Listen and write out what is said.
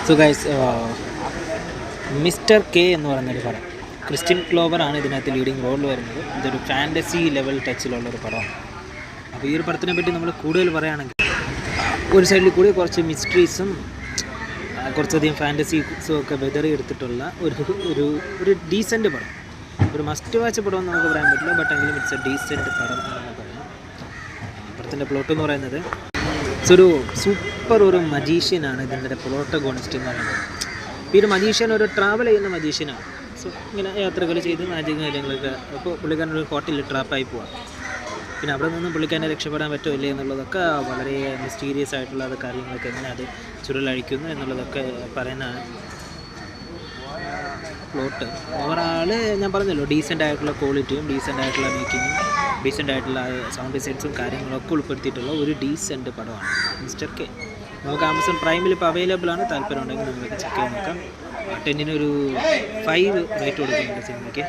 So guys, mister K എന്ന് പറയുന്നൊരു പടം, ക്രിസ്ത്യൻ ക്ലോവറാണ് ഇതിനകത്ത് ലീഡിങ് റോളിൽ വരുന്നത്. ഇതൊരു ഫാൻറ്റസി ലെവൽ ടച്ചിലുള്ളൊരു പടമാണ്. അപ്പോൾ ഈ ഒരു പടത്തിനെ പറ്റി നമ്മൾ കൂടുതൽ പറയുകയാണെങ്കിൽ, ഒരു സൈഡിൽ കൂടി കുറച്ച് മിസ്റ്ററീസും കുറച്ചധികം ഫാൻറ്റസീസും ഒക്കെ വെതറി എടുത്തിട്ടുള്ള ഒരു ഡീസൻറ്റ് പടം. ഒരു മസ്റ്റ് വാച്ച് പടം നമുക്ക് പറയാൻ പറ്റില്ല, ബട്ട് എങ്കിലും ഇറ്റ്സ് എ ഡീസൻറ്റ് പടം എന്നാണ് പറയാം. പടത്തിൻ്റെ പ്ലോട്ട് എന്ന് പറയുന്നത്, ഒരു സൂപ്പർ ഒരു മജീഷ്യനാണ് ഇതിൻ്റെ പ്രോട്ടഗോണിസ്റ്റ് എന്ന് പറയുന്നത്. ഈ ഒരു മജീഷ്യൻ ഒരു ട്രാവൽ ചെയ്യുന്ന മജീഷ്യനാണ്. സോ ഇങ്ങനെ യാത്രകൾ ചെയ്ത് മാജിക് കാര്യങ്ങളൊക്കെ. അപ്പോൾ പുള്ളിക്കാരൻ ഒരു ഹോട്ടലിൽ ട്രാപ്പായി പോവാം. പിന്നെ അവിടെ നിന്ന് പുള്ളിക്കാരനെ രക്ഷപ്പെടാൻ പറ്റുമോ ഇല്ലേ എന്നുള്ളതൊക്കെ വളരെ മിസ്റ്റീരിയസ് ആയിട്ടുള്ള കാര്യങ്ങളൊക്കെ, എങ്ങനെ അത് ചുരുളഴിക്കുന്നു എന്നുള്ളതൊക്കെ പറയുന്ന പ്ലോട്ട്. ഓവറാൾ ഞാൻ പറഞ്ഞല്ലോ, ഡീസൻ്റ് ആയിട്ടുള്ള ക്വാളിറ്റിയും ഡീസൻ്റ് ആയിട്ടുള്ള മേക്കിങ്ങും ഡീസൻ്റ് ആയിട്ടുള്ള സൗണ്ട് ഡിസൈൻസും കാര്യങ്ങളൊക്കെ ഉൾപ്പെടുത്തിയിട്ടുള്ള ഒരു ഡീസൻ്റ് പടമാണ് മിസ്റ്റർ കെ. നമുക്ക് ആമസോൺ പ്രൈമിൽ ഇപ്പോൾ അവൈലബിൾ ആണ്. താല്പര്യം ഉണ്ടെങ്കിൽ നിങ്ങൾക്ക് ചെക്ക് ചെയ്ത് നോക്കാം. 10 ഒരു 5 റേറ്റ് കൊടുക്കുന്നുണ്ട് സിനിമയ്ക്ക്.